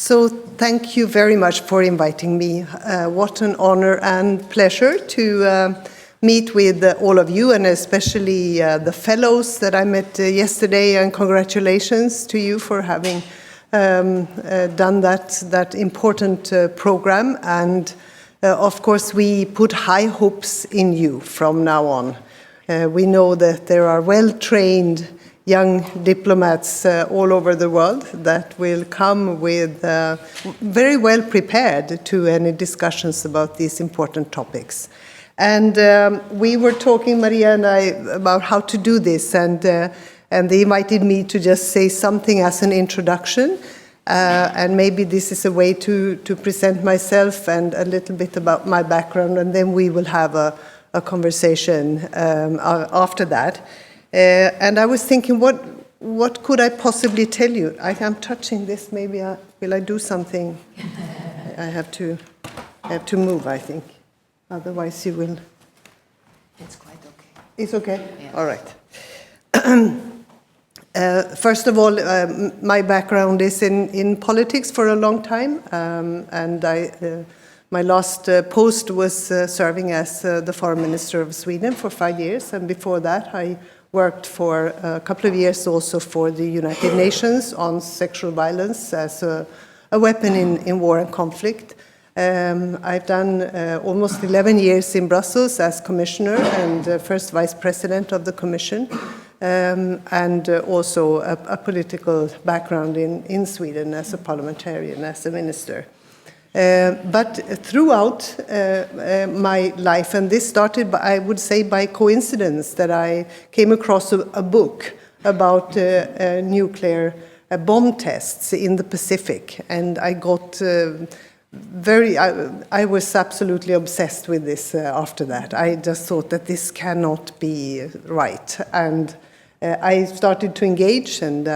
So thank you very much for inviting me. What an honor and pleasure to meet with all of you, and especially the fellows that I met yesterday, and congratulations to you for having done that important program. And of course, we put high hopes in you from now on. We know that there are well-trained young diplomats all over the world that will come with very well prepared to any discussions about these important topics. And we were talking, Maria and I, about how to do this, and they invited me to just say something as an introduction, and maybe this is a way to present myself and a little bit about my background, and then we will have a conversation after that. And I was thinking, what could I possibly tell you? I'm touching this. Maybe will I do something? I have to move, I think. Otherwise, you will. It's quite okay. It's okay. Yeah. All right. First of all, my background is in politics for a long time, and my last post was serving as the Foreign Minister of Sweden for 5 years, and before that, I worked for a couple of years also for the United Nations on sexual violence as a weapon in war and conflict. I've done almost 11 years in Brussels as commissioner and first vice president of the commission, and also a political background in Sweden as a parliamentarian, as a minister. But throughout my life, and this started, I would say, by coincidence, that I came across a book about nuclear bomb tests in the Pacific, and I got I was absolutely obsessed with this after that. I just thought that this cannot be right, and I started to engage, and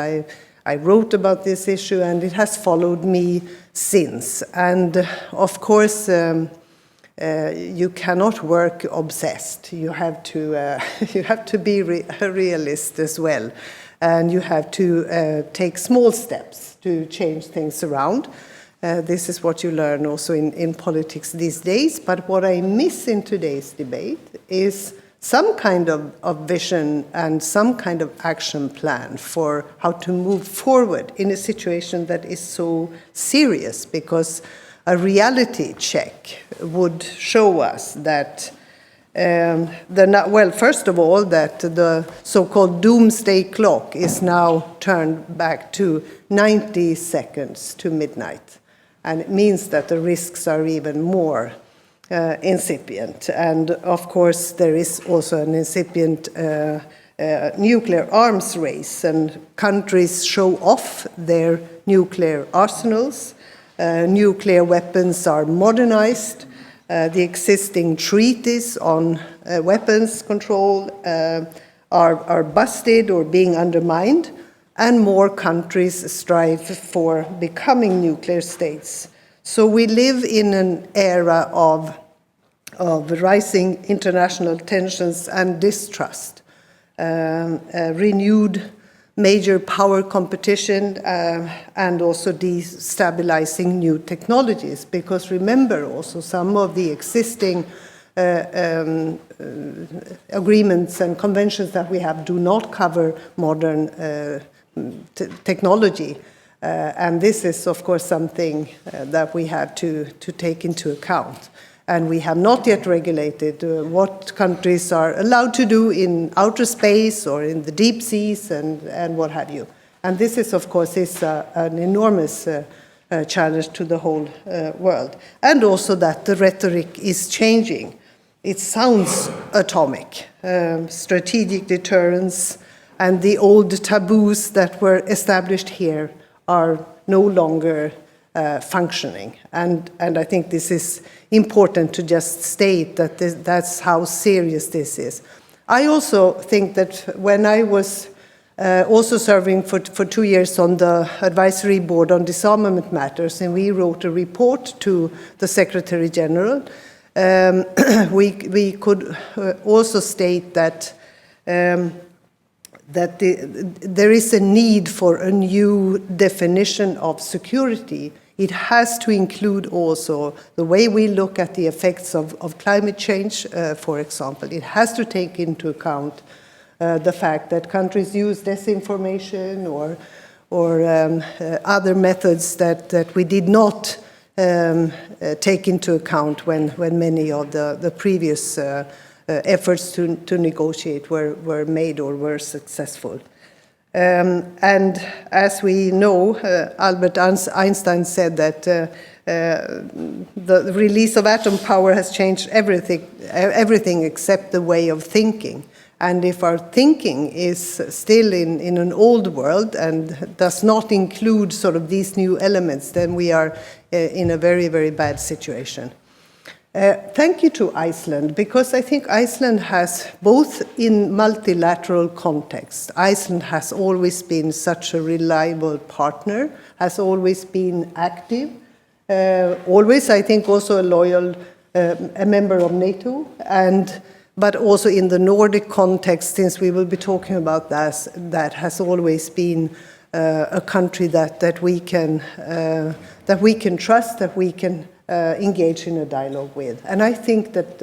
I wrote about this issue, and it has followed me since. And of course, you cannot work obsessed. You have to be a realist as well, and you have to take small steps to change things around. This is what you learn also in politics these days. But what I miss in today's debate is some kind of vision and some kind of action plan for how to move forward in a situation that is so serious, because a reality check would show us that first of all, that the so-called doomsday clock is now turned back to 90 seconds to midnight. And it means that the risks are even more incipient. And of course, there is also an incipient nuclear arms race, and countries show off their nuclear arsenals. Nuclear weapons are modernized. The existing treaties on weapons control are busted or being undermined, and more countries strive for becoming nuclear states. So we live in an era of rising international tensions and distrust, renewed major power competition, and also destabilizing new technologies. Because remember also, some of the existing agreements and conventions that we have do not cover modern technology. And this is, of course, something that we have to take into account. And we have not yet regulated what countries are allowed to do in outer space or in the deep seas and what have you. And this is, of course, an enormous challenge to the whole world. And also that the rhetoric is changing. It sounds atomic, strategic deterrence, and the old taboos that were established here are no longer functioning. And I think this is important to just state that that's how serious this is. I also think that when I was also serving for 2 years on the advisory board on disarmament matters, and we wrote a report to the Secretary General, we could also state that there is a need for a new definition of security it has to include also the way we look at the effects of climate change, for example. It has to take into account the fact that countries use disinformation or other methods that we did not take into account when many of the previous efforts to negotiate were made or were successful. And as we know, Albert Einstein said that the release of atom power has changed everything except the way of thinking. And if our thinking is still in an old world and does not include sort of these new elements, then we are in a very, very bad situation. Thank you to Iceland, because I think Iceland has, both in multilateral context, Iceland has always been such a reliable partner, has always been active, always, I think, also a loyal a member of NATO, but also in the Nordic context, since we will be talking about that has always been a country that we can trust, that we can engage in a dialogue with. And I think that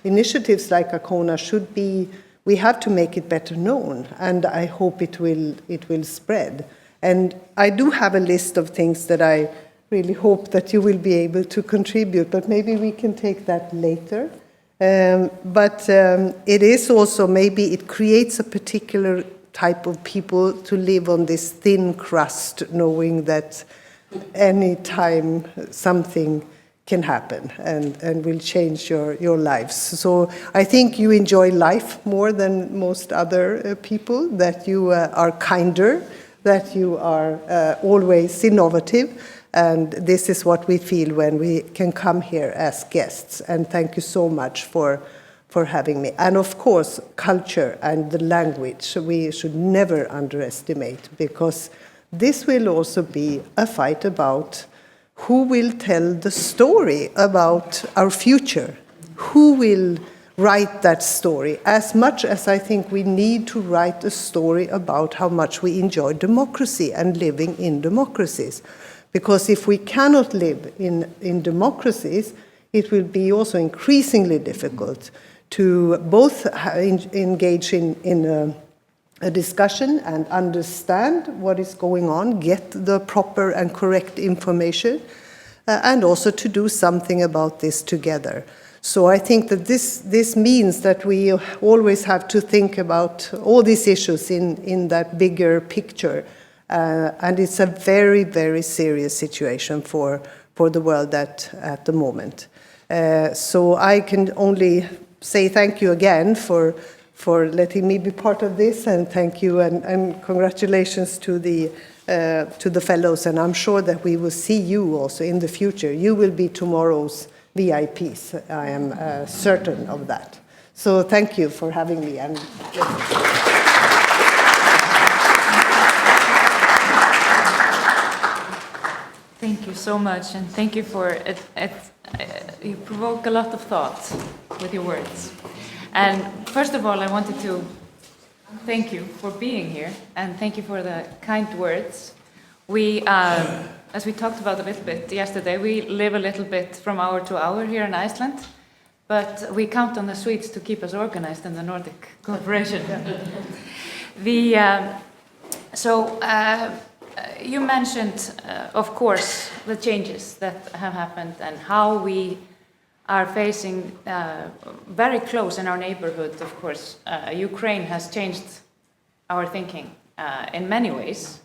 initiatives like ACONA should be, we have to make it better known, and I hope it will spread. And I do have a list of things that I really hope that you will be able to contribute, but maybe we can take that later. But it is also, maybe it creates a particular type of people to live on this thin crust, knowing that any time something can happen and will change your lives. So I think you enjoy life more than most other people, that you are kinder, that you are always innovative. And this is what we feel when we can come here as guests. And thank you so much for having me. And of course, culture and the language we should never underestimate, because this will also be a fight about who will tell the story about our future, who will write that story, as much as I think we need to write a story about how much we enjoy democracy and living in democracies. Because if we cannot live in democracies, it will be also increasingly difficult to both engage in a discussion and understand what is going on, get the proper and correct information, and also to do something about this together. So I think that this means that we always have to think about all these issues in that bigger picture. And it's a very, very serious situation for the world at the moment. So I can only say thank you again for letting me be part of this, and thank you and congratulations to the fellows. And I'm sure that we will see you also in the future. You will be tomorrow's VIPs. I am certain of that. So thank you for having me. Thank you so much, and thank you for it. You provoke a lot of thought with your words. And first of all, I wanted to thank you for being here, and thank you for the kind words. We, as we talked about a little bit yesterday, we live a little bit from hour to hour here in Iceland, but we count on the Swedes to keep us organized in the Nordic cooperation. You mentioned, of course, the changes that have happened and how we are facing very close in our neighborhood, of course. Ukraine has changed our thinking in many ways,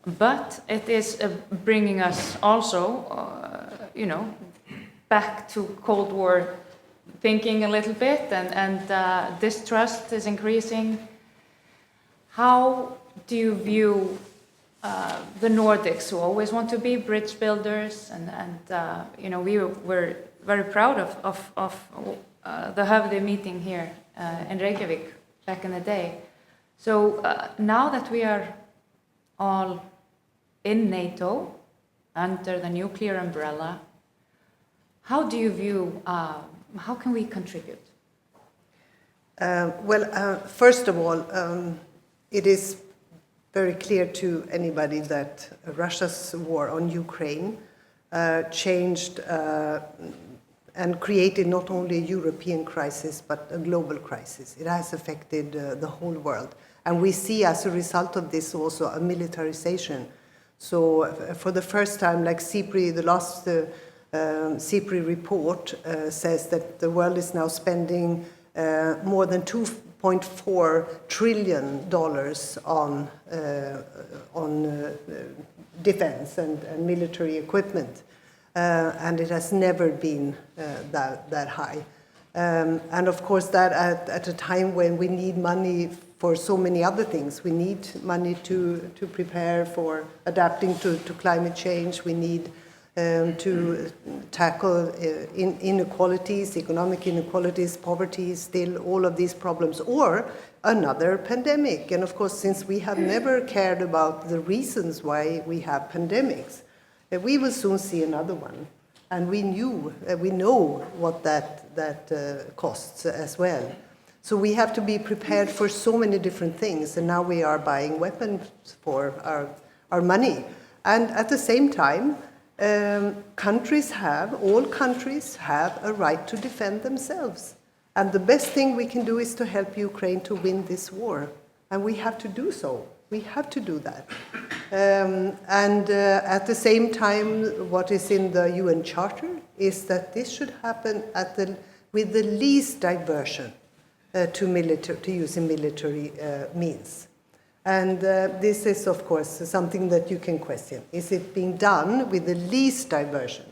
but it is bringing us also, back to Cold War thinking a little bit, and distrust is increasing. How do you view the Nordics, who always want to be bridge builders, and we were very proud of the Höfði meeting here in Reykjavik back in the day. So now that we are all in NATO, under the nuclear umbrella, how do you view, how can we contribute? First of all, it is very clear to anybody that Russia's war on Ukraine changed and created not only a European crisis, but a global crisis. It has affected the whole world. And we see as a result of this also a militarization. So for the first time, like CIPRI, the last CIPRI report says that the world is now spending more than $2.4 trillion on defense and military equipment. And it has never been that high. And of course that at a time when we need money for so many other things. We need money to prepare for adapting to climate change. We need to tackle inequalities, economic inequalities, poverty, still all of these problems, or another pandemic. And of course, since we have never cared about the reasons why we have pandemics, we will soon see another one. And we know what that costs as well. So we have to be prepared for so many different things. And now we are buying weapons for our money. And at the same time, all countries have a right to defend themselves. And the best thing we can do is to help Ukraine to win this war. And we have to do so. We have to do that. At the same time, what is in the UN Charter is that this should happen with the least diversion to using military means. And this is, of course, something that you can question. Is it being done with the least diversion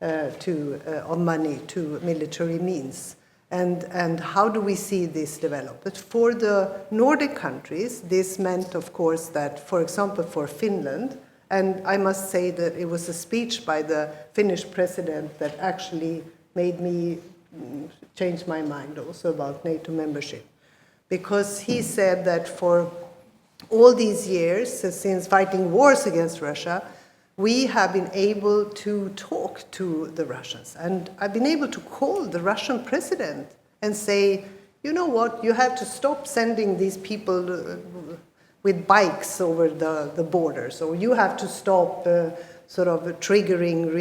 of money to military means? And how do we see this develop? But for the Nordic countries, this meant, of course, that, for example, for Finland, and I must say that it was a speech by the Finnish president that actually made me change my mind also about NATO membership. Because he said that for all these years, since fighting wars against Russia, we have been able to talk to the Russians. And I've been able to call the Russian president and say, you know what, you have to stop sending these people with bikes over the borders, or you have to stop sort of triggering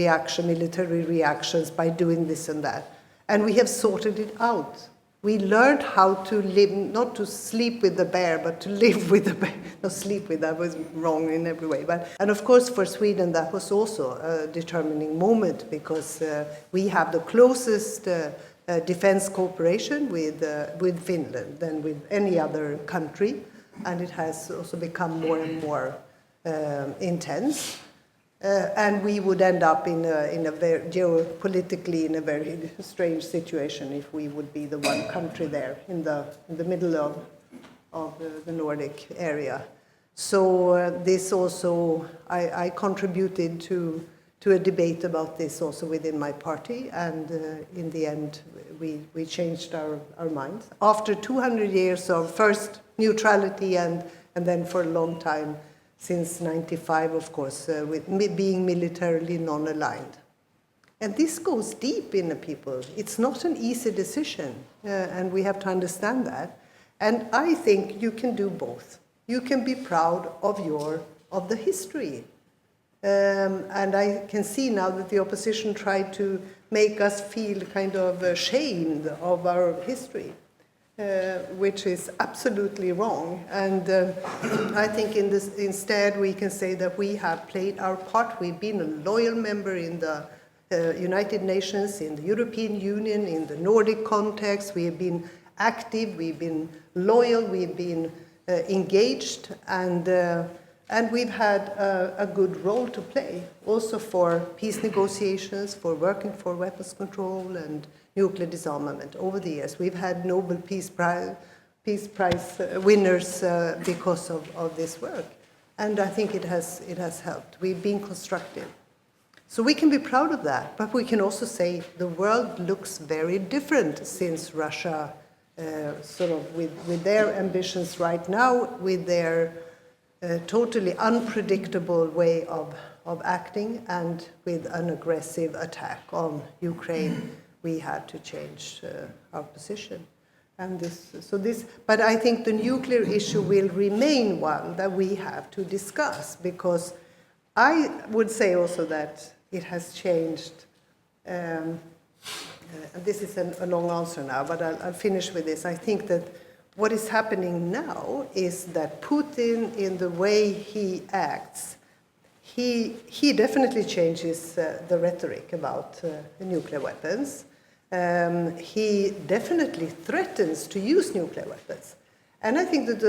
military reactions by doing this and that. And we have sorted it out. We learned how to live, not to sleep with the bear, but to live with the bear. No, sleep with, that was wrong in every way. And of course, for Sweden, that was also a determining moment, because we have the closest defense cooperation with Finland than with any other country. And it has also become more and more intense. And we would end up in a very geopolitically in a very strange situation if we would be the one country there in the middle of the Nordic area. So this also, I contributed to a debate about this also within my party, and in the end we changed our minds. After 200 years of first neutrality and then for a long time, since 95, of course, with being militarily non-aligned. And this goes deep in the people. It's not an easy decision, and we have to understand that. And I think you can do both. You can be proud of the history. And I can see now that the opposition tried to make us feel kind of ashamed of our history. Which is absolutely wrong. And I think instead we can say that we have played our part. We've been a loyal member in the United Nations, in the European Union, in the Nordic context. We have been active, we've been loyal, we've been engaged, and we've had a good role to play, also for peace negotiations, for working for weapons control and nuclear disarmament over the years. We've had Nobel Peace Prize winners because of this work. And I think it has helped. We've been constructive. So we can be proud of that, but we can also say the world looks very different since Russia, sort of with their ambitions right now, with their totally unpredictable way of acting, and with an aggressive attack on Ukraine. We had to change our position. And but I think the nuclear issue will remain one that we have to discuss, because I would say also that it has changed. This is a long answer now, but I'll finish with this. I think that what is happening now is that Putin, in the way he acts, he definitely changes the rhetoric about the nuclear weapons. He definitely threatens to use nuclear weapons. And I think that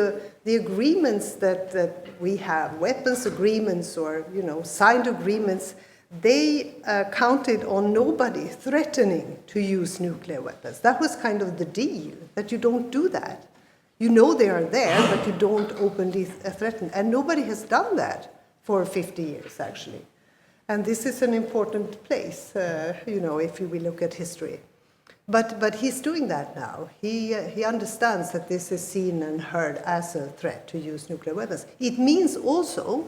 the agreements that we have, weapons agreements or signed agreements, they counted on nobody threatening to use nuclear weapons. That was kind of the deal, that you don't do that. You know they are there, but you don't openly threaten. And nobody has done that for 50 years, actually. And this is an important place, if we look at history. But he's doing that now. He understands that this is seen and heard as a threat to use nuclear weapons. It means also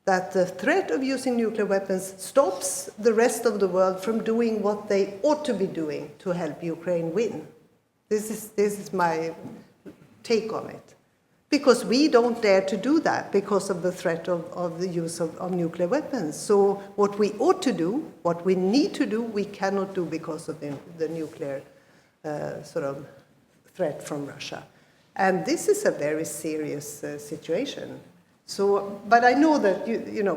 that the threat of using nuclear weapons stops the rest of the world from doing what they ought to be doing to help Ukraine win. This is my take on it. Because we don't dare to do that because of the threat of the use of nuclear weapons. So what we ought to do, what we need to do, we cannot do because of the nuclear threat from Russia. And this is a very serious situation. So, but I know that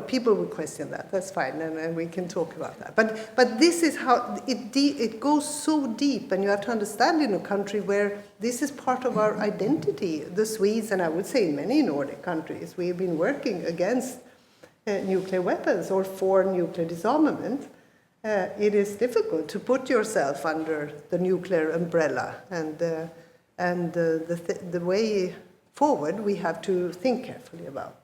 people will question that. That's fine, and we can talk about that. But this is how it goes so deep, and you have to understand in a country where this is part of our identity. The Swedes, and I would say in many Nordic countries, we have been working against nuclear weapons or for nuclear disarmament. It is difficult to put yourself under the nuclear umbrella, and the way forward, we have to think carefully about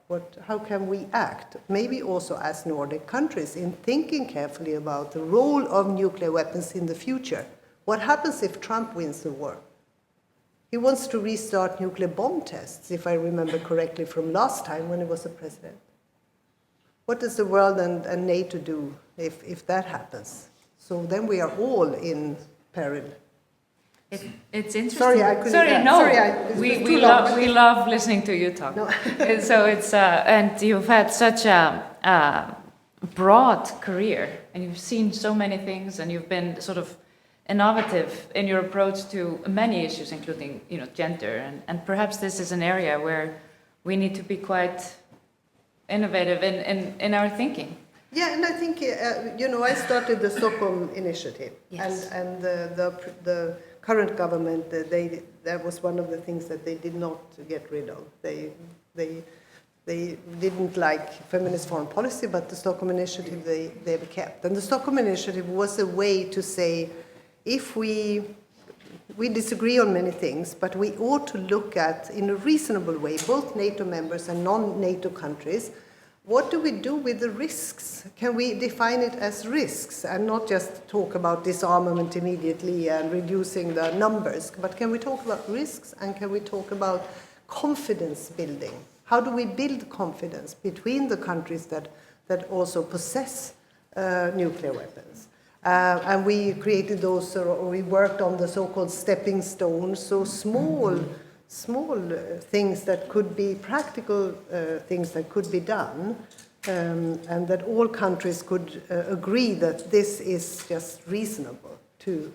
how can we act, maybe also as Nordic countries, in thinking carefully about the role of nuclear weapons in the future. What happens if Trump wins the war? He wants to restart nuclear bomb tests, if I remember correctly from last time when he was a president. What does the world and NATO do if that happens? So then we are all in peril. It's interesting. Sorry, I couldn't. Sorry, no. Sorry, we love listening to you talk. No. So it's and you've had such a broad career, and you've seen so many things, and you've been sort of innovative in your approach to many issues, including gender, and perhaps this is an area where we need to be quite innovative in our thinking. Yeah, and I think I started the Stockholm Initiative, yes. and the current government, that was one of the things that they did not get rid of. They didn't like feminist foreign policy, but the Stockholm Initiative they've kept. And the Stockholm Initiative was a way to say, if we disagree on many things, but we ought to look at, in a reasonable way, both NATO members and non-NATO countries, what do we do with the risks? Can we define it as risks and not just talk about disarmament immediately and reducing the numbers, but can we talk about risks and can we talk about confidence building? How do we build confidence between the countries that also possess nuclear weapons? And we created those, or we worked on the so-called stepping stones, so small things that could be practical things that could be done, and that all countries could agree that this is just reasonable to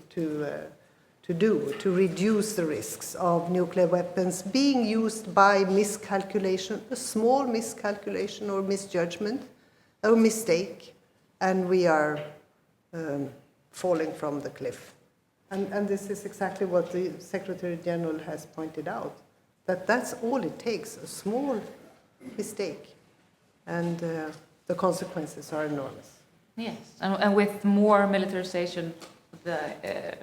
do, to reduce the risks of nuclear weapons being used by miscalculation, a small miscalculation or misjudgment or mistake, and we are falling from the cliff. And this is exactly what the Secretary General has pointed out, that that's all it takes, a small mistake, and the consequences are enormous. Yes, and with more militarization, the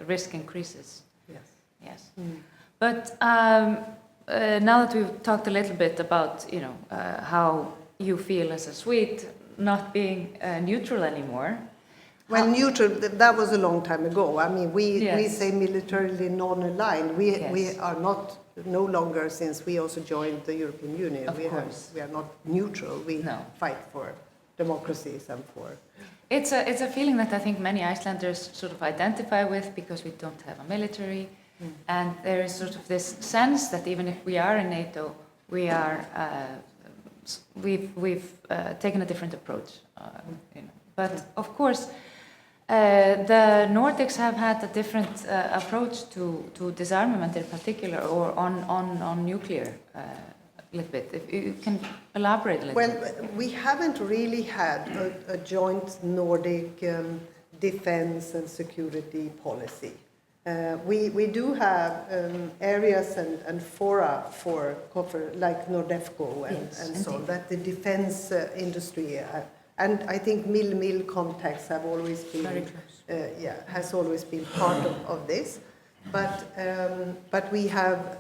risk increases. Yes. Yes. But now that we've talked a little bit about, how you feel as a Swede not being neutral anymore. Well, neutral, that was a long time ago. I mean, we say militarily non-aligned. We are no longer, since we also joined the European Union. Of course. We are not neutral. We fight for democracies and for... It's a feeling that I think many Icelanders sort of identify with, because we don't have a military. And there is sort of this sense that even if we are in NATO, we are we've taken a different approach. You know. But of course, the Nordics have had a different approach to disarmament in particular, or on nuclear. A little bit. If you can elaborate a little bit. Well, we haven't really had a joint Nordic defense and security policy. We do have areas and fora for like Nordefco and so on, that the defense industry and I think mill contacts have always been very close. has always been part of this, but we have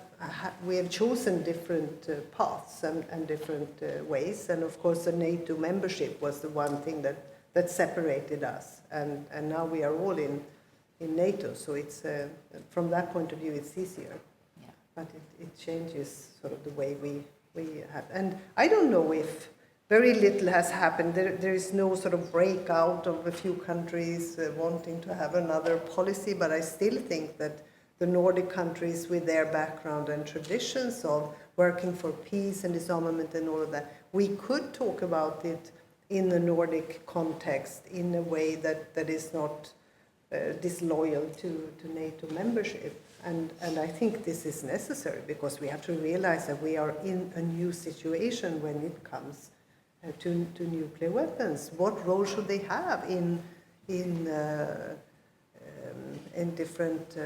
chosen different paths and different ways, and of course the NATO membership was the one thing that separated us, and now we are all in NATO, so it's from that point of view it's easier. Yeah. But it changes sort of the way we have, and I don't know if very little has happened. There is no sort of breakout of a few countries wanting to have another policy, but I still think that the Nordic countries, with their background and traditions of working for peace and disarmament and all of that, we could talk about it in the Nordic context in a way that is not disloyal to NATO membership. And I think this is necessary because we have to realize that we are in a new situation when it comes to nuclear weapons. What role should they have in different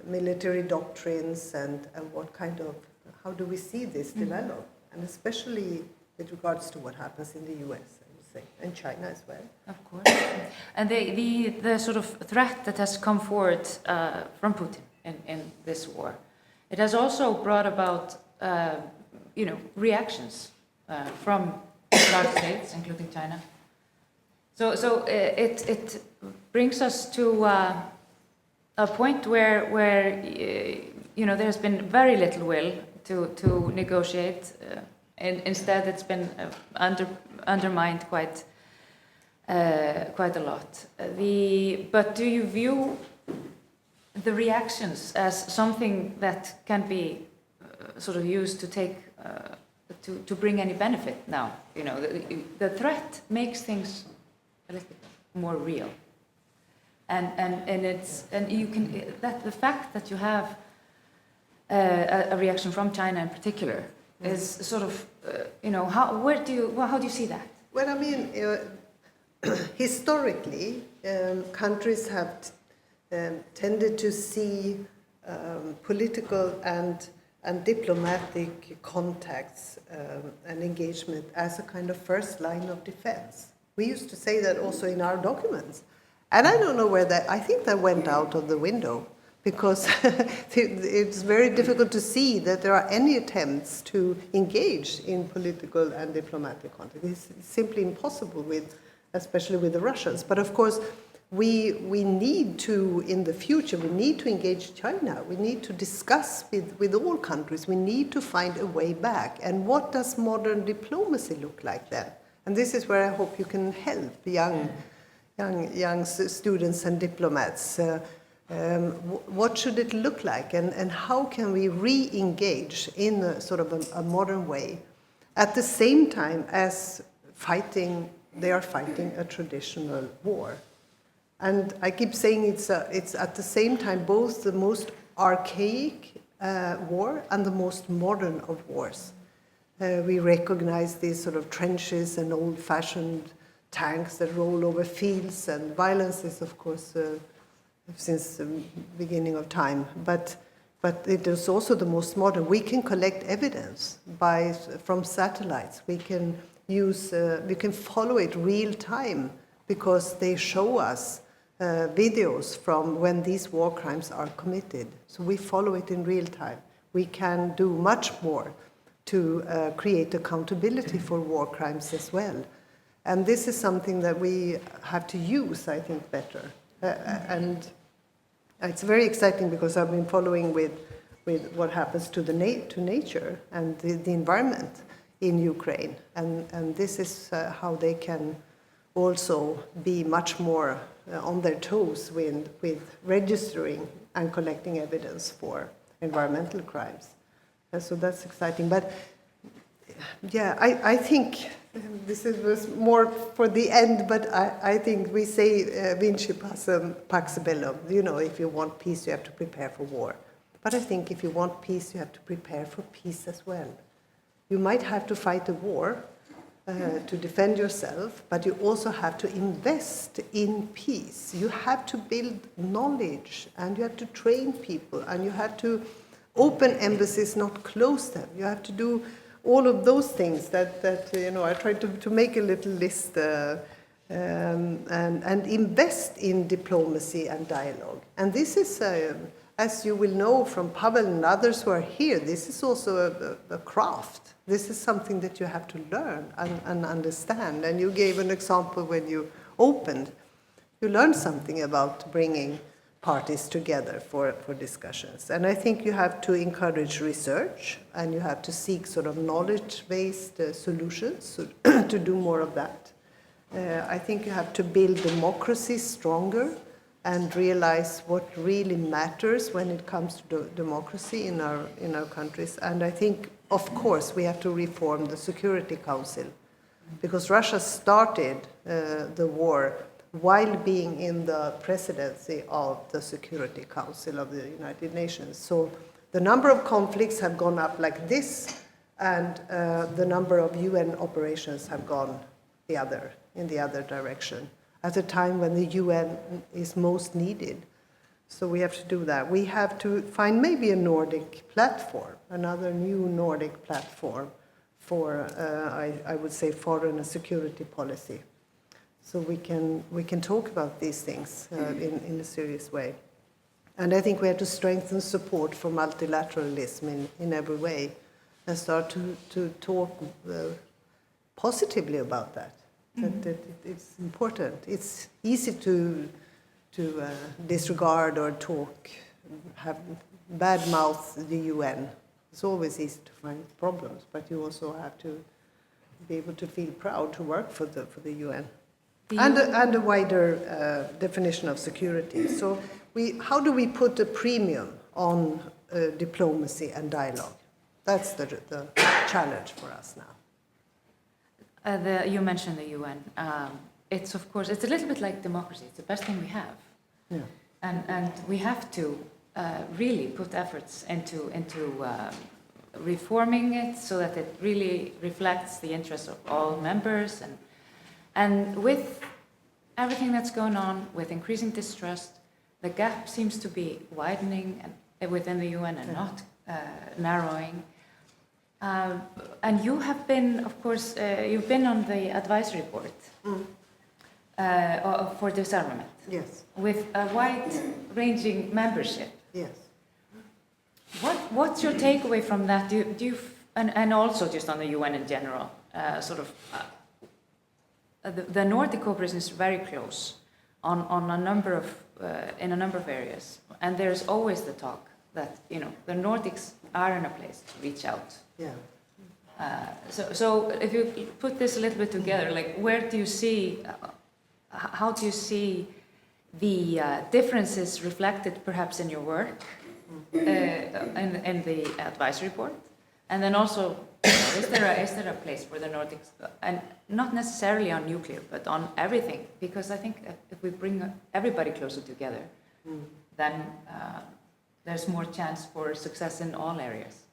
military doctrines, and what kind of, how do we see this develop? And especially with regards to what happens in the US, I would say, and China as well. Of course. And the sort of threat that has come forward from Putin in this war, it has also brought about, reactions from large states, including China. So it brings us to a point where there's been very little will to negotiate, and instead it's been undermined quite a lot. But do you view the reactions as something that can be sort of used to take to bring any benefit now? The threat makes things a little bit more real. And you can the fact that you have a reaction from China in particular is sort of how do you see that? Well, I mean, historically, countries have tended to see political and diplomatic contacts and engagement as a kind of first line of defense. We used to say that also in our documents. And I don't know where I think that went out of the window, because it's very difficult to see that there are any attempts to engage in political and diplomatic contact. It's simply impossible especially with the Russians. But of course, we need to, in the future, we need to engage China. We need to discuss with all countries. We need to find a way back. And what does modern diplomacy look like then? And this is where I hope you can help young students and diplomats. What should it look like, and how can we re-engage in a sort of a modern way, at the same time as they are fighting a traditional war. And I keep saying it's at the same time both the most archaic war and the most modern of wars. We recognize these sort of trenches and old-fashioned tanks that roll over fields, and violence is, of course, since the beginning of time. But it is also the most modern. We can collect evidence from satellites. We can follow it real time because they show us videos from when these war crimes are committed. So we follow it in real time. We can do much more to create accountability for war crimes as well. And this is something that we have to use, I think, better. And it's very exciting because I've been following with what happens to nature and the environment in Ukraine. And this is how they can also be much more on their toes with registering and collecting evidence for environmental crimes. So that's exciting. But yeah, I think was more for the end, but I think we say vinci pax bellum. You know, if you want peace, you have to prepare for war. But I think if you want peace, you have to prepare for peace as well. You might have to fight a war to defend yourself, but you also have to invest in peace. You have to build knowledge, and you have to train people, and you have to open embassies, not close them. You have to do all of those things that you know, I tried to make a little list and invest in diplomacy and dialogue. And this is, as you will know from Pavel and others who are here, this is also a craft. This is something that you have to learn and understand. And you gave an example when you opened. You learned something about bringing parties together for discussions. And I think you have to encourage research, and you have to seek sort of knowledge-based solutions to do more of that. I think you have to build democracy stronger and realize what really matters when it comes to democracy in our countries. And I think, of course, we have to reform the Security Council, because Russia started the war while being in the presidency of the Security Council of the United Nations. So the number of conflicts have gone up like this, and the number of UN operations have gone in the other direction, at a time when the UN is most needed. So we have to do that. We have to find maybe a Nordic platform, another new Nordic platform for, I would say, foreign and security policy. So we can talk about these things in a serious way. And I think we have to strengthen support for multilateralism in every way, and start to talk positively about that. That it's important. It's easy to disregard or talk, have bad mouth the UN. It's always easy to find problems, but you also have to be able to feel proud to work for the UN. And a wider definition of security. So how do we put a premium on diplomacy and dialogue? That's the challenge for us now. You mentioned the UN. It's, of course, it's a little bit like democracy. It's the best thing we have. Yeah. And we have to really put efforts into reforming it so that it really reflects the interests of all members. And with everything that's going on, with increasing distrust, the gap seems to be widening within the UN and not narrowing. And you have been, of course, you've been on the advisory board for disarmament. Yes. With a wide-ranging membership. Yes. What's your takeaway from that? Do you and also just on the UN in general, the Nordic cooperation is very close on a number of in a number of areas, and there's always the talk that the Nordics are in a place to reach out. Yeah. So if you put this a little bit together, like where do you see, how do you see the differences reflected perhaps in your work in the advisory board, and then also is there a place for the Nordics, and not necessarily on nuclear but on everything, because I think if we bring everybody closer together, then there's more chance for success in all areas.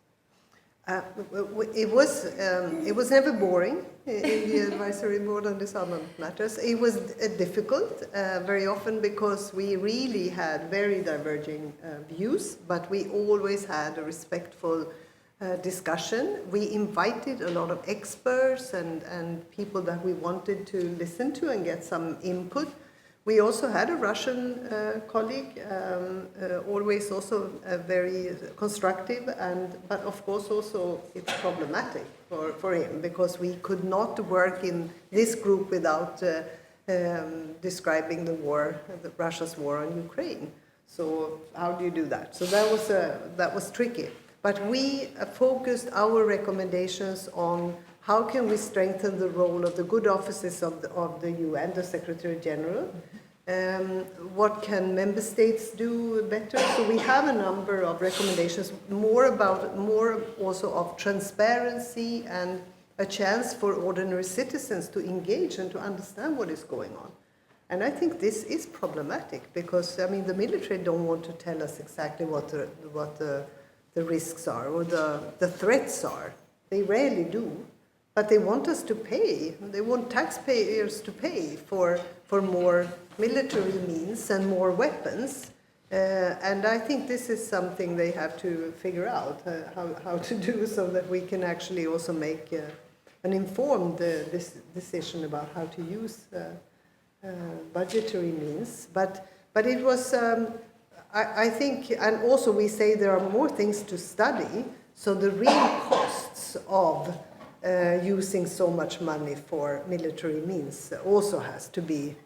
It was never boring in the advisory board on disarmament matters. It was difficult very often because we really had very diverging views, but we always had a respectful discussion. We invited a lot of experts and people that we wanted to listen to and get some input. We also had a Russian colleague, always also very constructive, but of course also it's problematic for him, because we could not work in this group without describing Russia's war on Ukraine. So how do you do that? So that was tricky. But we focused our recommendations on how can we strengthen the role of the good offices of the UN, the Secretary General. What can member states do better? So we have a number of recommendations, more also of transparency and a chance for ordinary citizens to engage and to understand what is going on. And I think this is problematic because, I mean, the military don't want to tell us exactly what the risks are or the threats are. They rarely do. But they want us to pay. They want taxpayers to pay for more military means and more weapons. And I think this is something they have to figure out how to do so that we can actually also make an informed decision about how to use budgetary means. But it was, I think, and also we say there are more things to study. So the real costs of using so much money for military means also has to be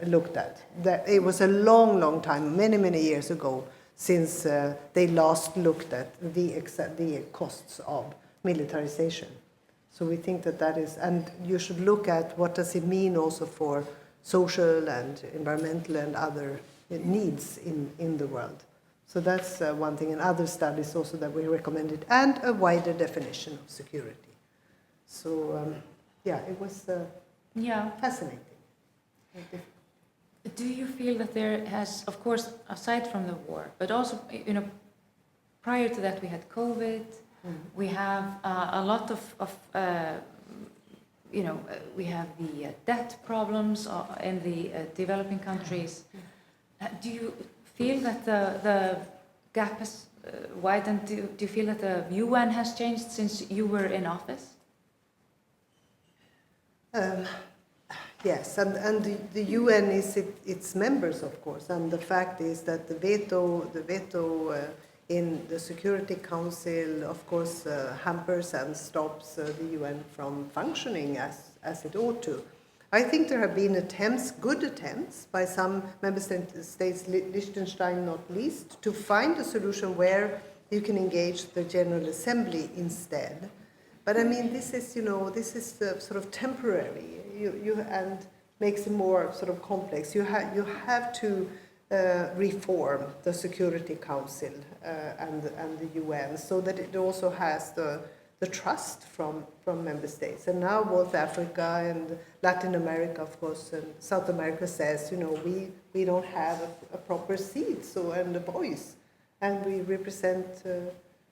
looked at. It was a long time, many years ago, since they last looked at the costs of militarization. So we think that is, and you should look at what does it mean also for social and environmental and other needs in the world. So that's one thing, and other studies also that we recommended, and a wider definition of security. So, it was fascinating. Do you feel that there has, of course, aside from the war, but also, prior to that we had COVID, we have a lot of we have the debt problems in the developing countries. Do you feel that the gap has widened? Do you feel that the UN has changed since you were in office? Yes, and the UN is its members, of course, and the fact is that the veto in the Security Council, of course, hampers and stops the UN from functioning as it ought to. I think there have been good attempts by some member states, Liechtenstein not least, to find a solution where you can engage the General Assembly instead. But I mean, this is sort of temporary, and makes it more sort of complex. You have to reform the Security Council and the UN so that it also has the trust from member states. And now both Africa and Latin America, of course, and South America says, we don't have a proper seat and a voice, and we represent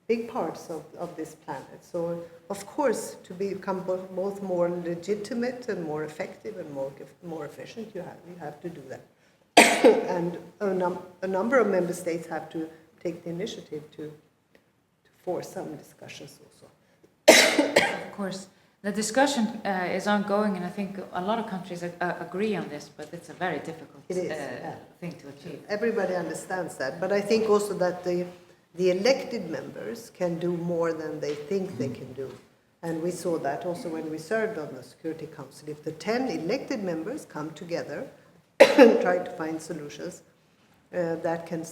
big parts of this planet. So, of course, to become both more legitimate and more effective and more efficient, you have to do that. And a number of member states have to take the initiative to force some discussions also. Of course, the discussion is ongoing, and I think a lot of countries agree on this, but it's a very difficult thing to achieve. Everybody understands that, but I think also that the elected members can do more than they think they can do. And we saw that also when we served on the Security Council. If the 10 elected members come together and try to find solutions, that can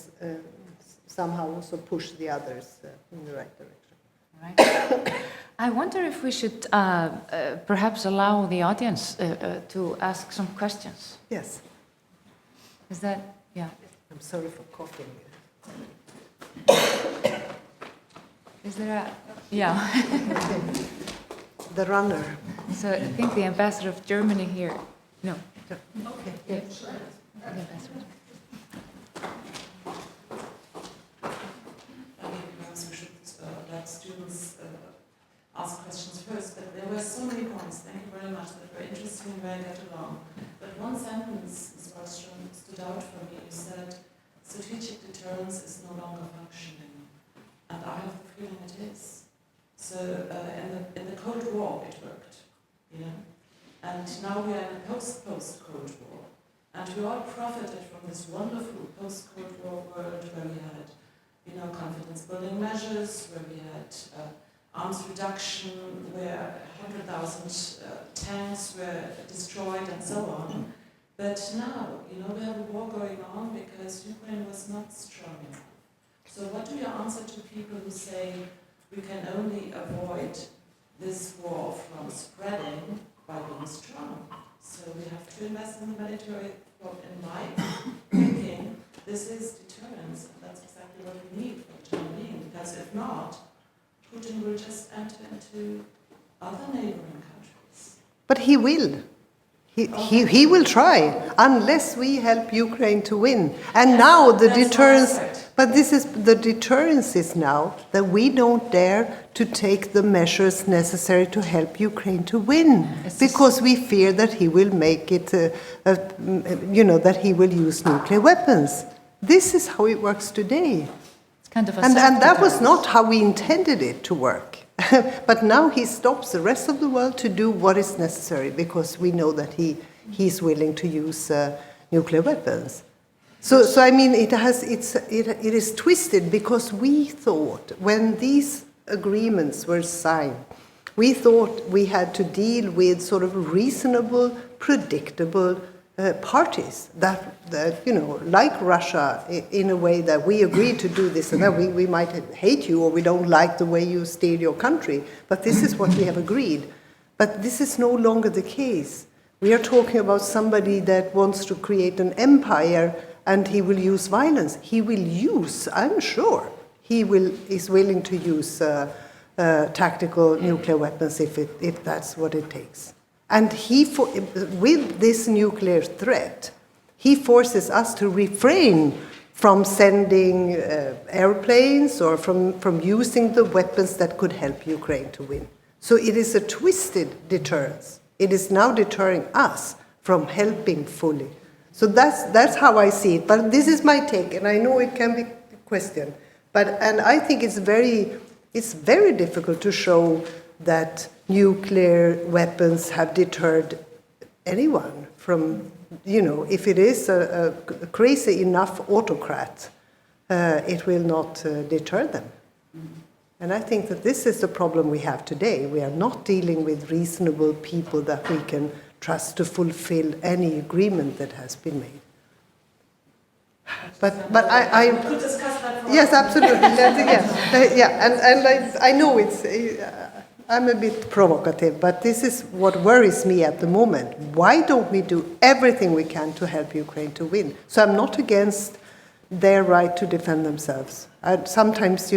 somehow also push the others in the right direction. Right. I wonder if we should perhaps allow the audience to ask some questions. Yes. Is that, I'm sorry for coughing. Is there a, The runner. So I think the ambassador of Germany here. No. Okay. Yeah. The ambassador. Perhaps we should let students ask questions first, but there were so many points, thank you very much, that were interesting and very get along. But one sentence, Ms. Wallström, stood out for me. You said, strategic deterrence is no longer functioning. And I have the feeling it is. So in the Cold War it worked, and now we are in a post-Cold War. And we all profited from this wonderful post-Cold War world where we had, confidence-building measures, where we had arms reduction, where 100,000 tanks were destroyed and so on. But now, we have a war going on because Ukraine was not strong enough. So what do you answer to people who say we can only avoid this war from spreading by being strong? So we have to invest in the military in my thinking. This is deterrence, and that's exactly what we need for the time being, because if not, Putin will just enter into other neighboring countries. But he will. He will try, unless we help Ukraine to win. And now the deterrence, but the deterrence is now that we don't dare to take the measures necessary to help Ukraine to win, because we fear that he will make it, that he will use nuclear weapons. This is how it works today. It's kind of a and that was not how we intended it to work. But now he stops the rest of the world to do what is necessary, because we know that he's willing to use nuclear weapons. So I mean, it is twisted, because we thought when these agreements were signed, we thought we had to deal with sort of reasonable, predictable parties that like Russia, in a way that we agreed to do this and that. We might hate you, or we don't like the way you steer your country, but this is what we have agreed. But this is no longer the case. We are talking about somebody that wants to create an empire, and he will use violence. He will use, I'm sure, is willing to use tactical nuclear weapons if that's what it takes. And with this nuclear threat, he forces us to refrain from sending airplanes or from using the weapons that could help Ukraine to win. So it is a twisted deterrence. It is now deterring us from helping fully. So that's how I see it. But this is my take, and I know it can be questioned. And I think it's very difficult to show that nuclear weapons have deterred anyone from, if it is a crazy enough autocrat, it will not deter them. And I think that this is the problem we have today. We are not dealing with reasonable people that we can trust to fulfill any agreement that has been made. But I could discuss that. Yes, absolutely. And I know I'm a bit provocative, but this is what worries me at the moment. Why don't we do everything we can to help Ukraine to win? So I'm not against their right to defend themselves. Sometimes,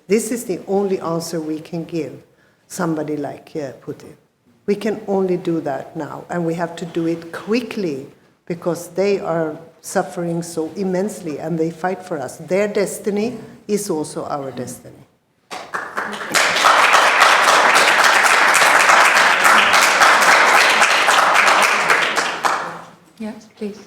this is the only answer we can give somebody like Putin. We can only do that now, and we have to do it quickly, because they are suffering so immensely, and they fight for us. Their destiny is also our destiny. Yes, please.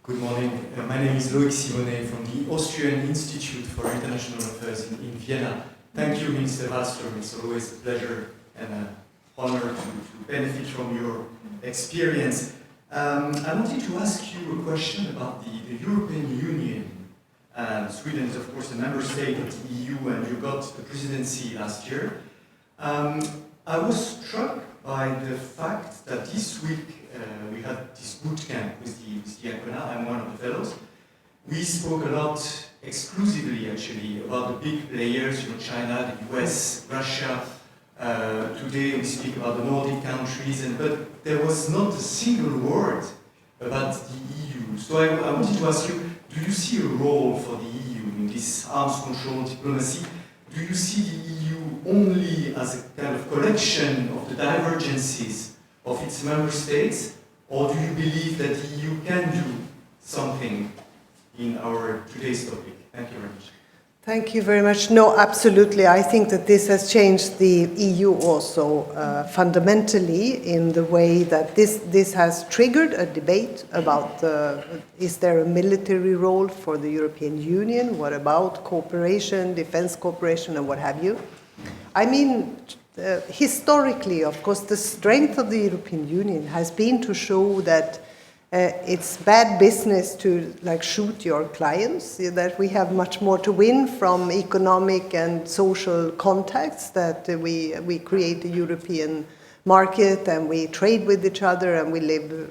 Good morning. My name is Loïc Simonet from the Austrian Institute for International Affairs in Vienna. Thank you, Minister Wallström. It's always a pleasure and an honor to benefit from your experience. I wanted to ask you a question about the European Union. Sweden is, of course, a member state of the EU, and you got the presidency last year. I was struck by the fact that this week we had this boot camp with the ACONA. I'm one of the fellows. We spoke a lot, exclusively actually, about the big players, China, the US, Russia. Today we speak about the Nordic countries, but there was not a single word about the EU. So I wanted to ask you, do you see a role for the EU in this arms control diplomacy? Do you see the EU only as a kind of collection of the divergences of its member states, or do you believe that the EU can do something in our today's topic? Thank you very much. Thank you very much. No, absolutely. I think that this has changed the EU also fundamentally in the way that this has triggered a debate about is there a military role for the European Union? What about cooperation, defense cooperation, and what have you? I mean, historically, of course, the strength of the European Union has been to show that it's bad business to shoot your clients, that we have much more to win from economic and social contacts, that we create a European market and we trade with each other and we live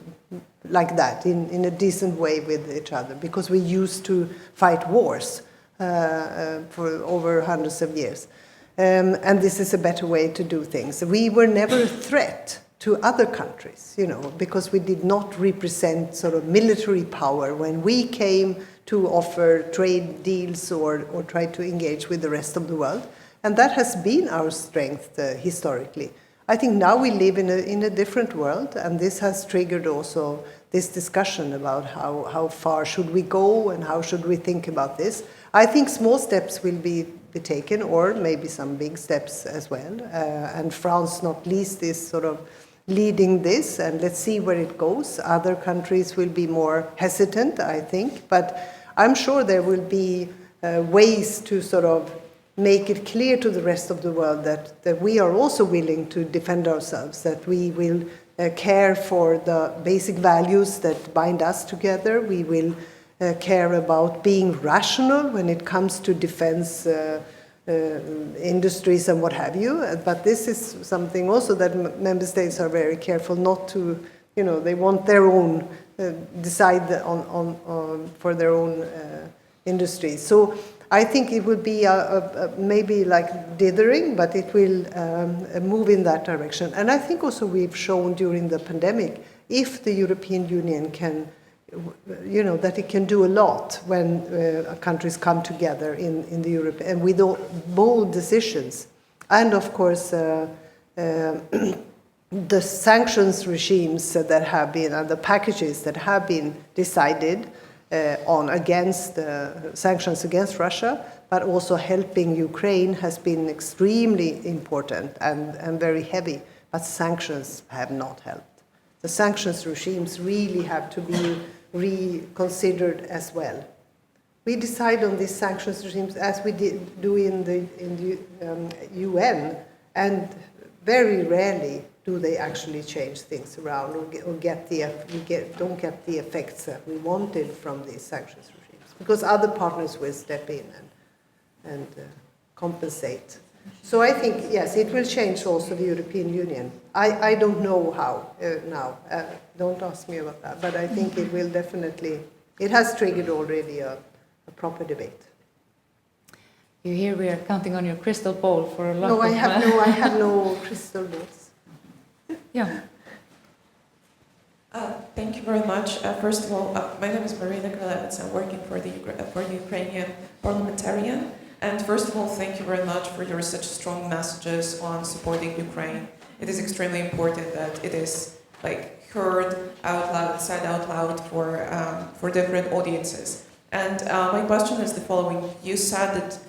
like that, in a decent way with each other, because we used to fight wars for over hundreds of years. And this is a better way to do things. We were never a threat to other countries, because we did not represent sort of military power when we came to offer trade deals or try to engage with the rest of the world. And that has been our strength historically. I think now we live in a different world, and this has triggered also this discussion about how far should we go and how should we think about this. I think small steps will be taken, or maybe some big steps as well. And France, not least, is sort of leading this, and let's see where it goes. Other countries will be more hesitant, I think, but I'm sure there will be ways to sort of make it clear to the rest of the world that we are also willing to defend ourselves, that we will care for the basic values that bind us together. We will care about being rational when it comes to defense industries and what have you. But this is something also that member states are very careful not to, they want their own, decide on for their own industries. So I think it will be maybe like dithering, but it will move in that direction. And I think also we've shown during the pandemic, if the European Union can, that it can do a lot when countries come together in the Europe and with bold decisions. And of course, the sanctions regimes that have been, and the packages that have been decided on against sanctions against Russia, but also helping Ukraine has been extremely important and very heavy. But sanctions have not helped. The sanctions regimes really have to be reconsidered as well. We decide on these sanctions regimes as we do in the UN, and very rarely do they actually change things around or don't get the effects that we wanted from these sanctions regimes, because other partners will step in and compensate. So I think, yes, it will change also the European Union. I don't know how now. Don't ask me about that. But I think it will definitely, it has triggered already a proper debate. You hear we are counting on your crystal ball for a lot No, I have no crystal balls. Yeah. Thank you very much. First of all, my name is Marina Kralevets. I'm working for the Ukrainian parliamentarian. And first of all, thank you very much for your such strong messages on supporting Ukraine. It is extremely important that it is heard out loud, said out loud for different audiences. And my question is the following: you said that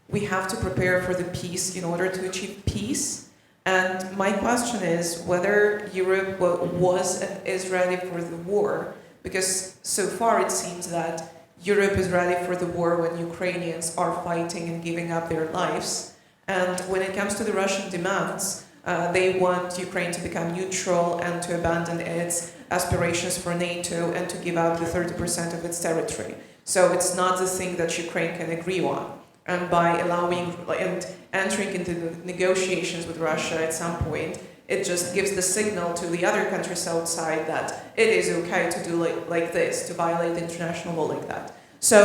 we have to prepare for the peace in order to achieve peace. And my question is whether Europe was and is ready for the war, because so far it seems that Europe is ready for the war when Ukrainians are fighting and giving up their lives. And when it comes to the Russian demands, they want Ukraine to become neutral and to abandon its aspirations for NATO and to give up the 30% of its territory. So it's not the thing that Ukraine can agree on. And by allowing and entering into the negotiations with Russia at some point, it just gives the signal to the other countries outside that it is okay to do like this, to violate international law like that. So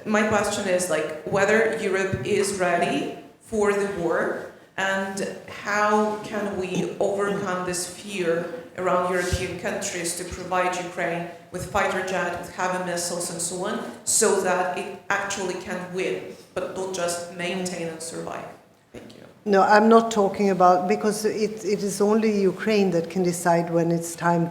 my question is whether Europe is ready for the war, and how can we overcome this fear around European countries to provide Ukraine with fighter jets, with heavy missiles and so on, so that it actually can win, but not just maintain and survive. Thank you. No, I'm not talking about, because it is only Ukraine that can decide when it's time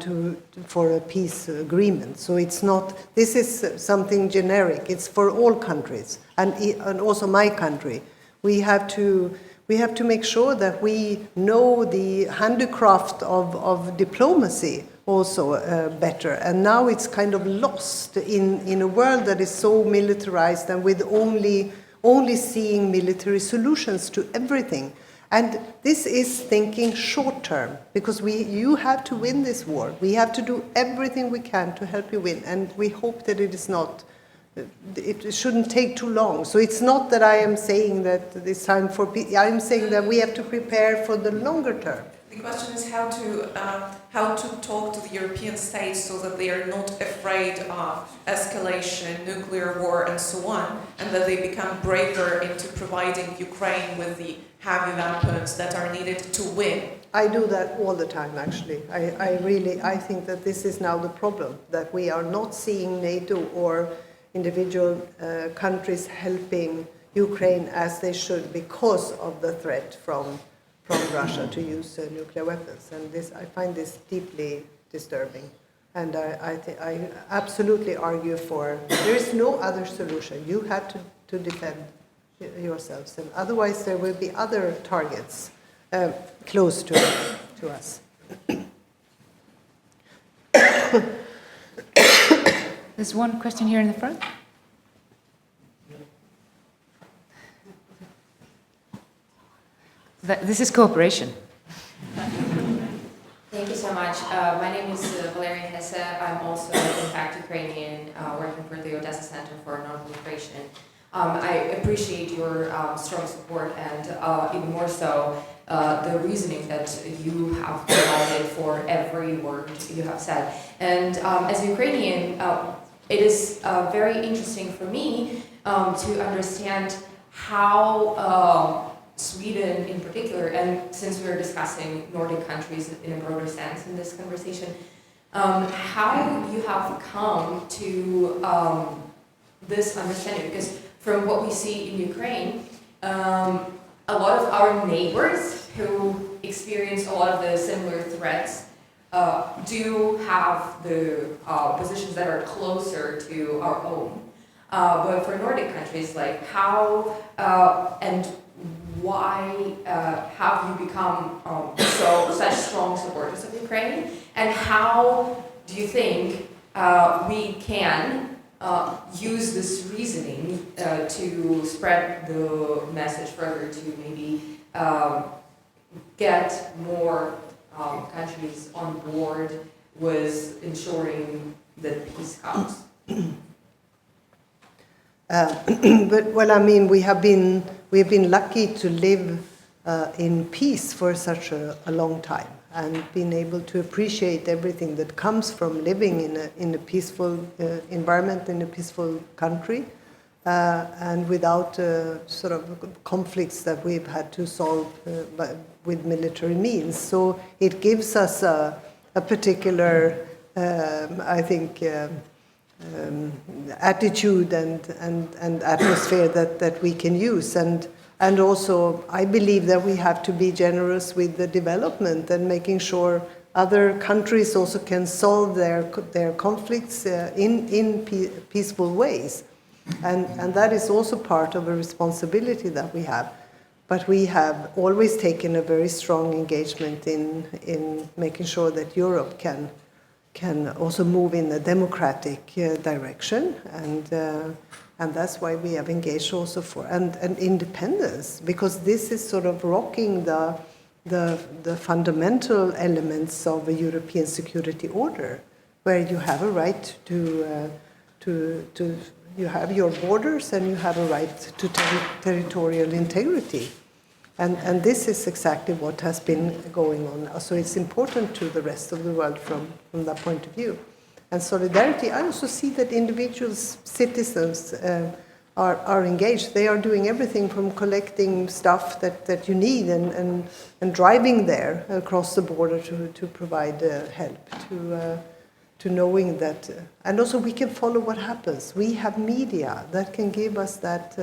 for a peace agreement. So it's not, this is something generic. It's for all countries, and also my country. We have to make sure that we know the handicraft of diplomacy also better. And now it's kind of lost in a world that is so militarized and with only seeing military solutions to everything. And this is thinking short term, because you have to win this war. We have to do everything we can to help you win, and we hope that it shouldn't take too long. So it's not that I am saying that it's time for peace. I am saying that we have to prepare for the longer term. The question is how to talk to the European states so that they are not afraid of escalation, nuclear war, and so on, and that they become braver into providing Ukraine with the heavy weapons that are needed to win. I do that all the time, actually. I think that this is now the problem, that we are not seeing NATO or individual countries helping Ukraine as they should because of the threat from Russia to use nuclear weapons. And I find this deeply disturbing. And I absolutely argue for, there is no other solution. You have to defend yourselves. And otherwise there will be other targets close to us. There's one question here in the front. This is cooperation. Thank you so much. My name is Valeria Hesse. I'm also, in fact, Ukrainian, working for the Odessa Center for Non-Proliferation. I appreciate your strong support and even more so the reasoning that you have provided for every word you have said. And as a Ukrainian, it is very interesting for me to understand how Sweden in particular, and since we're discussing Nordic countries in a broader sense in this conversation, how you have come to this understanding, because from what we see in Ukraine, a lot of our neighbors who experience a lot of the similar threats do have the positions that are closer to our own. But for Nordic countries, like how and why have you become such strong supporters of Ukraine, and how do you think we can use this reasoning to spread the message further to maybe get more countries on board with ensuring that peace comes? But well, I mean, we have been lucky to live in peace for such a long time, and been able to appreciate everything that comes from living in a peaceful environment, in a peaceful country, and without sort of conflicts that we've had to solve with military means. So it gives us a particular, I think, attitude and atmosphere that we can use, and also I believe that we have to be generous with the development and making sure other countries also can solve their conflicts in peaceful ways, and that is also part of a responsibility that we have. But we have always taken a very strong engagement in making sure that Europe can also move in a democratic direction, and that's why we have engaged also for and independence, because this is sort of rocking the fundamental elements of a European security order, where you have a right to you have your borders and you have a right to territorial integrity. And this is exactly what has been going on. So it's important to the rest of the world from that point of view. And solidarity, I also see that individuals, citizens are engaged. They are doing everything from collecting stuff that you need and driving there across the border to provide help, to knowing that. And also we can follow what happens. We have media that can give us that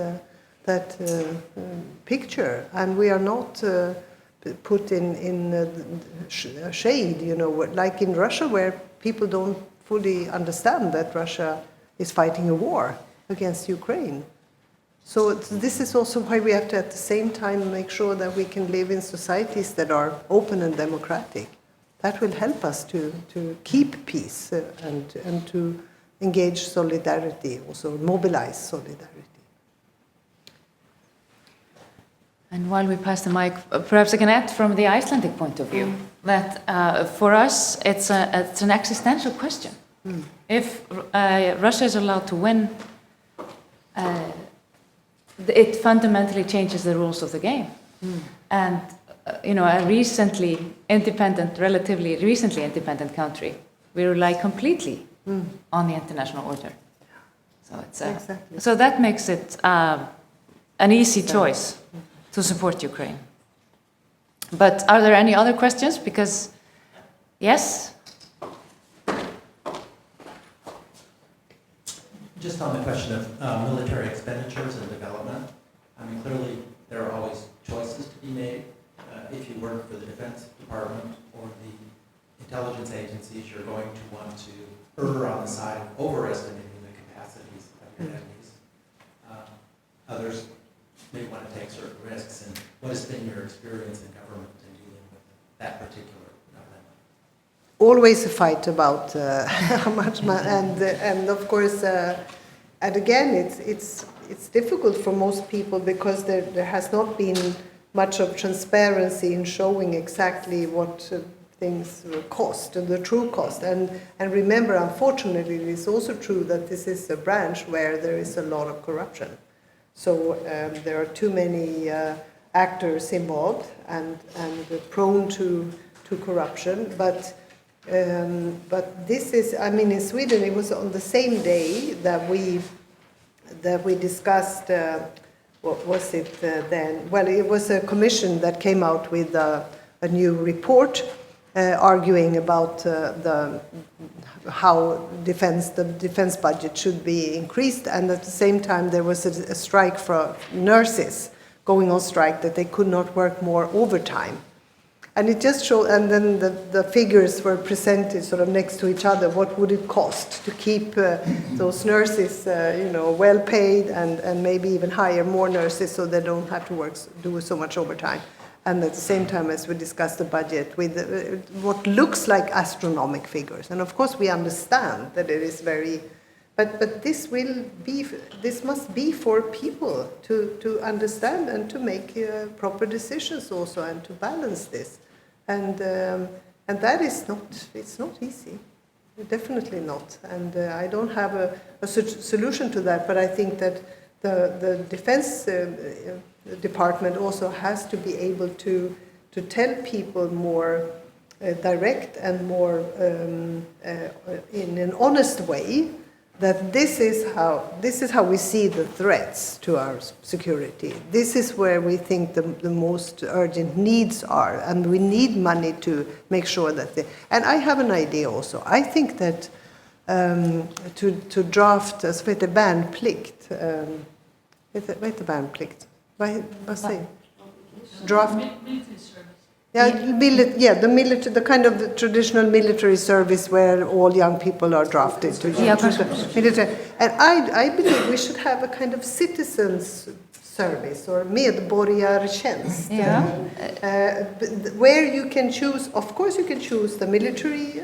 picture, and we are not put in shade, you know, like in Russia, where people don't fully understand that Russia is fighting a war against Ukraine. So this is also why we have to at the same time make sure that we can live in societies that are open and democratic. That will help us to keep peace and to engage solidarity, also mobilize solidarity. And while we pass the mic, perhaps I can add from the Icelandic point of view that for us it's an existential question. If Russia is allowed to win, it fundamentally changes the rules of the game. And a relatively recently independent country, we rely completely on the international order. So Exactly. so that makes it an easy choice to support Ukraine. But are there any other questions? Because, yes? Just on the question of military expenditures and development, I mean, clearly there are always choices to be made. If you work for the Defense Department or the intelligence agencies, you're going to want to err on the side of overestimating the capacities of your enemies. Others may want to take certain risks. And what has been your experience in government in dealing with that particular dilemma? Always a fight about how much money, and of course, and again, it's difficult for most people because there has not been much of transparency in showing exactly what things cost and the true cost. And remember, unfortunately, it is also true that this is a branch where there is a lot of corruption. So there are too many actors involved and prone to corruption. But this is, I mean, in Sweden, it was on the same day that we discussed. What was it then? Well, it was a commission that came out with a new report arguing about how the defense budget should be increased, and at the same time there was a strike for nurses going on strike that they could not work more overtime. And it just showed, and then the figures were presented sort of next to each other. What would it cost to keep those nurses, well paid, and maybe even hire more nurses so they don't have to do so much overtime? And at the same time, as we discussed the budget with what looks like astronomical figures. And of course, we understand that it is very, but this must be for people to understand and to make proper decisions also, and to balance this. And that is it's not easy, definitely not. And I don't have a solution to that, but I think that the defense department also has to be able to tell people more direct and more in an honest way that this is how we see the threats to our security. This is where we think the most urgent needs are, and we need money to make sure that and I have an idea also. I think that to draft som heter värnplikt. Vad heter värnplikt? Vad säger? Draft. Military service. Yeah, the kind of the traditional military service where all young people are drafted to military. And I believe we should have a kind of citizens service or medborgartjänst, where you can choose. Of course, you can choose the military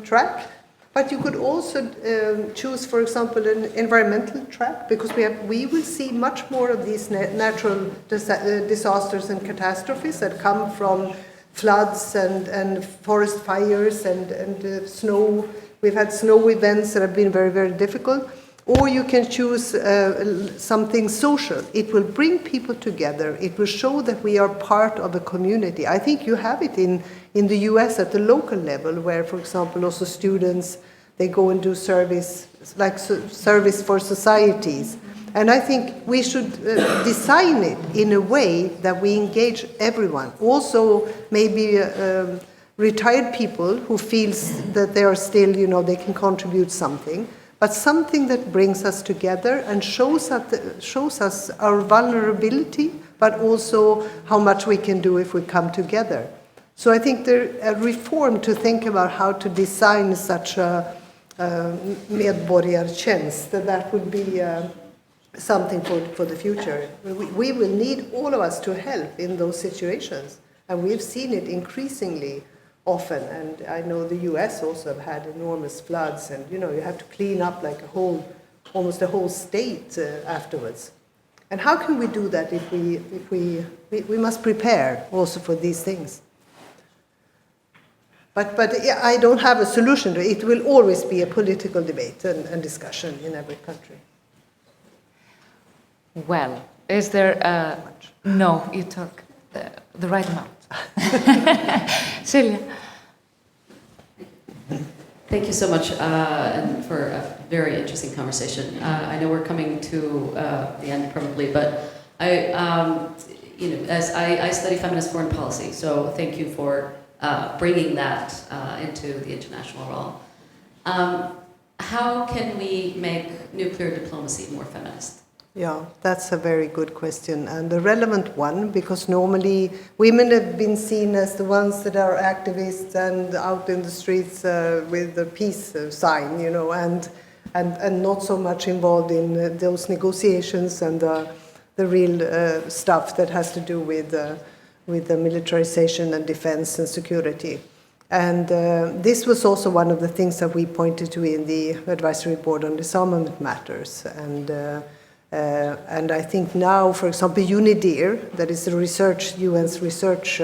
track, but you could also choose, for example, an environmental track, because we will see much more of these natural disasters and catastrophes that come from floods and forest fires and snow. We've had snow events that have been very, very difficult. Or you can choose something social. It will bring people together. It will show that we are part of a community. I think you have it in the US at the local level, where, for example, also students, they go and do service, like service for societies. And I think we should design it in a way that we engage everyone. Also, maybe retired people who feels that they are still, they can contribute something. But something that brings us together and shows us our vulnerability, but also how much we can do if we come together. So I think there's a reform to think about how to design such a medborgartjänst, that would be something for the future. We will need all of us to help in those situations, and we've seen it increasingly often. And I know the US also have had enormous floods, and you have to clean up like almost a whole state afterwards. And how can we do that if we must prepare also for these things? But I don't have a solution to it. It will always be a political debate and discussion in every country. Well, is there no, you took the right amount. Silja. Thank you so much and for a very interesting conversation. I know we're coming to the end probably, but as I study feminist foreign policy, so thank you for bringing that into the international role. How can we make nuclear diplomacy more feminist? Yeah, that's a very good question and a relevant one, because normally women have been seen as the ones that are activists and out in the streets with the peace sign, you know, and not so much involved in those negotiations and the real stuff that has to do with the militarization and defense and security. And this was also one of the things that we pointed to in the advisory board on disarmament matters. And I think now, for example, UNIDIR, that is the UN's research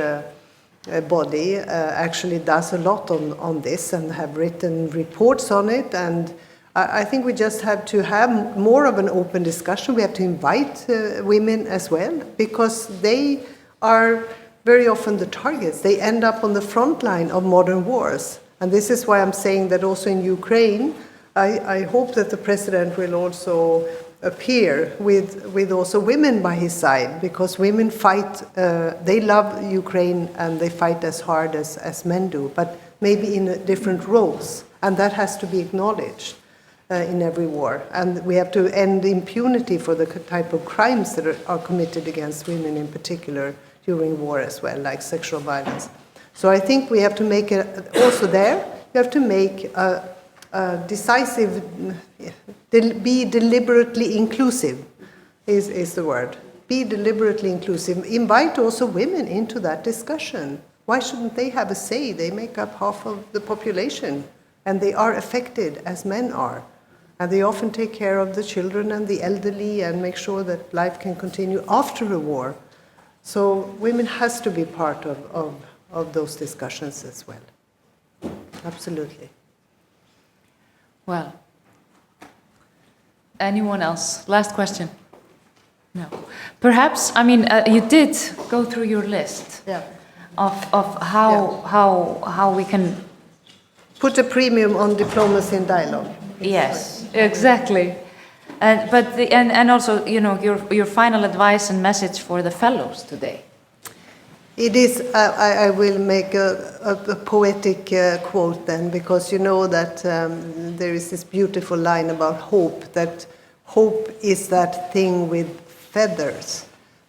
body, actually does a lot on this and have written reports on it. And I think we just have to have more of an open discussion. We have to invite women as well, because they are very often the targets. They end up on the front line of modern wars. And this is why I'm saying that also in Ukraine, I hope that the president will also appear with also women by his side, because women fight, they love Ukraine and they fight as hard as men do, but maybe in different roles. And that has to be acknowledged in every war. And we have to end impunity for the type of crimes that are committed against women in particular during war as well, like sexual violence. So I think we have to make it, also there, we have to make a decisive, be deliberately inclusive is the word. Be deliberately inclusive. Invite also women into that discussion. Why shouldn't they have a say? They make up half of the population, and they are affected as men are. And they often take care of the children and the elderly and make sure that life can continue after a war. So women has to be part of those discussions as well. Absolutely. Well, anyone else? Last question? No. Perhaps, I mean, you did go through your list of how we can put a premium on diplomacy and dialogue. Yes, exactly. And also, you know, your final advice and message for the fellows today. It is, I will make a poetic quote then, because you know that there is this beautiful line about hope, that hope is that thing with feathers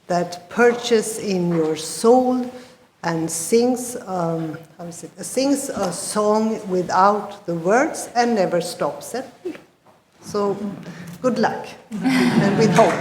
that perches in your soul and sings a song without the words and never stops it. So good luck and with hope.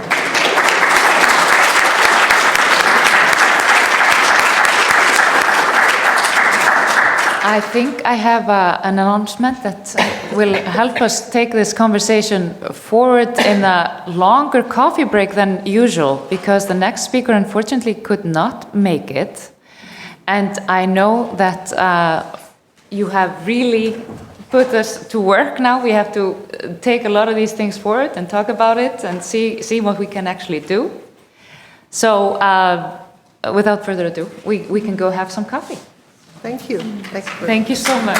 I think I have an announcement that will help us take this conversation forward in a longer coffee break than usual, because the next speaker unfortunately could not make it. And I know that you have really put us to work now. We have to take a lot of these things forward and talk about it and see what we can actually do. So without further ado, we can go have some coffee. Thank you. Thank you so much.